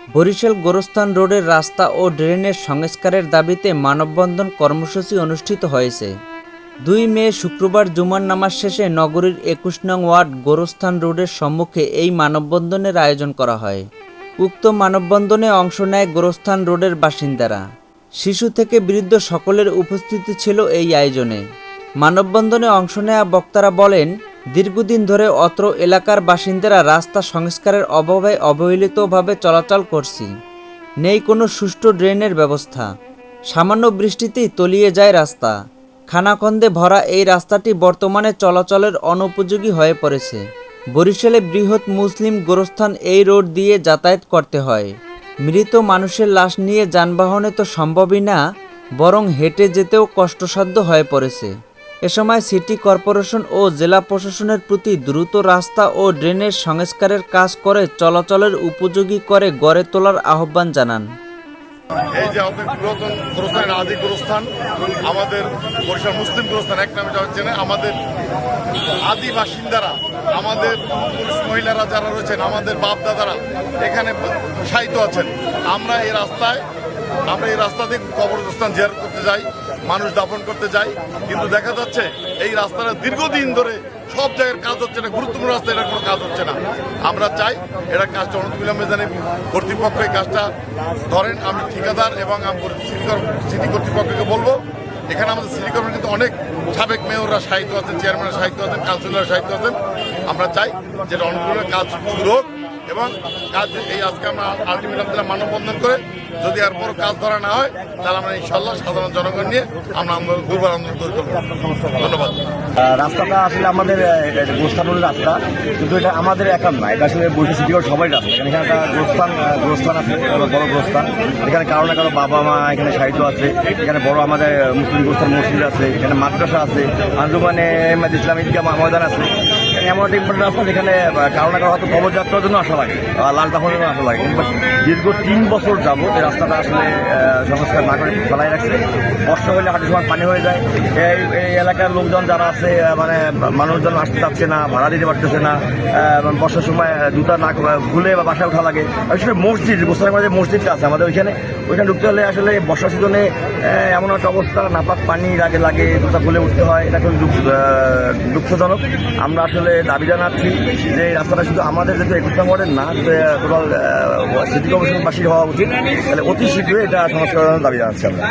বরিশাল গোরস্থান রোডের রাস্তা ও ড্রেনের সংস্কারের দাবিতে মানববন্ধন কর্মসূচি অনুষ্ঠিত হয়েছে। ২ মে শুক্রবার জুমার নামাজ শেষে নগরীর ২১ নং ওয়ার্ড গোরস্থান রোডের সম্মুখে এই মানববন্ধনের আয়োজন করা হয়। উক্ত মানববন্ধনে অংশ নেয় গোরস্থান রোডের বাসিন্দারা। শিশু থেকে বৃদ্ধ সকলের উপস্থিতি ছিল এই আয়োজনে। মানববন্ধনে অংশ নেয়া বক্তারা বলেন, দীর্ঘদিন ধরে অত্র এলাকার বাসিন্দারা রাস্তা সংস্কারের অভাবে অবহেলিতভাবে চলাচল করছি। নেই কোনো সুষ্ঠু ড্রেনের ব্যবস্থা। সামান্য বৃষ্টিতেই তলিয়ে যায় রাস্তা। খানাখন্দে ভরা এই রাস্তাটি বর্তমানে চলাচলের অনুপযোগী হয়ে পড়েছে। বরিশালে বৃহৎ মুসলিম গোরস্থান এই রোড দিয়ে যাতায়াত করতে হয়। মৃত মানুষের লাশ নিয়ে যানবাহনে তো সম্ভবই না, বরং হেঁটে যেতেও কষ্টসাধ্য হয়ে পড়েছে। এ সময় সিটি কর্পোরেশন ও জেলা প্রশাসনের প্রতি দ্রুত রাস্তা ও ড্রেনের সংস্কারের কাজ করে চলাচলের উপযোগী করে গড়ে তোলার আহ্বান জানান। এই যে আমাদের পুরাতন গোরস্থানের আদি গোরস্থান, আমাদের বরিশাল মুসলিম গোরস্থান এক নামে যাওয়া চেনে। আমাদের আদি বাসিন্দারা, আমাদের পুরুষ মহিলারা যারা রয়েছেন, আমাদের বাপ দাদারা এখানে শায়িত আছেন। আমরা এই রাস্তা দিয়ে কবরস্থান জিয়ারত করতে যাই, মানুষ দাফন করতে যাই, কিন্তু দেখা যাচ্ছে এই রাস্তাটা দীর্ঘদিন ধরে সব জায়গার কাজ হচ্ছে না, গুরুত্বপূর্ণ রাস্তায় এটা কোনো কাজ হচ্ছে না। আমরা চাই এটা কাজটা অনতিবিলম্বে জানি কর্তৃপক্ষ এই কাজটা ধরেন। আমি ঠিকাদার এবং সিটি কর্তৃপক্ষকে বলবো, এখানে আমাদের সিটি কর্পোরেশন কিন্তু অনেক সাবেক মেয়ররা সাহিত্য আছেন, চেয়ারম্যানের সাহিত্য আছেন, কাউন্সিলর সাহিত্য আছেন। আমরা চাই যেটা অনুকূলে কাজ শুরু হোক এবং কাজ এই আজকে আমরা আলটিমেটাম দিলাম মানববন্ধন করে। যদি আর পর কাজ ধরা না হয় তাহলে আমরা ইনশাল্লাহ সাধারণ জনগণ নিয়ে আমরা দুর্বার আন্দোলন তৈরি করবো। ধন্যবাদ। রাস্তাটা আসলে আমাদের গোরস্থানের রাস্তা, কিন্তু এটা আমাদের একার না, এটা আসলে বরিশাল সিটি কর্পোরেশন সবাই রাস্তা। এখানে একটা গোরস্থান আছে, বড় গোরস্থান। এখানে কারো না কারো বাবা মা এখানে সাহিত্য আছে। এখানে বড় আমাদের মুসলিম গোরস্থান মসজিদ আছে, এখানে মাদ্রাসা আছে, আঞ্জুমানে ইসলাম ঈদগাহ ময়দান আছে। এমন একটা ইম্পর্টেন্ট রাস্তা যেখানে কারো না কারো হয়তো কবরযাত্রার জন্য আসা লাগে, লাল দাফনের জন্য আসা লাগে। কিন্তু দীর্ঘ ৩ বছর যাবত এই রাস্তাটা আসলে সংস্কার না করে ফেলাই রাখছে। বর্ষা হলে হাঁটু সময় পানি হয়ে যায়। এই এলাকার লোকজন যারা আছে, মানে মানুষজন আসতে চাচ্ছে না, ভাড়া দিতে পারতেছে না। বর্ষার সময় জুতা না খুলে বা বাসায় ওঠা লাগে। আসলে মসজিদ, গোস্থানের মধ্যে মসজিদটা আছে আমাদের ওইখানে ঢুকতে হলে আসলে বর্ষা সিজনে এমন একটা অবস্থা, নাপাক পানি লাগে, জুতা খুলে উঠতে হয়। এটা খুব দুঃখজনক। আমরা আসলে দাবি জানাচ্ছি যে এই রাস্তাটা শুধু আমাদের যেহেতু ২১ নং ওয়ার্ডের না, টোটাল সিটি কর্পোরেশনবাসী হওয়া উচিত। তাহলে অতি শীঘ্রই এটা সংস্কারের দাবি জানাচ্ছি আমরা।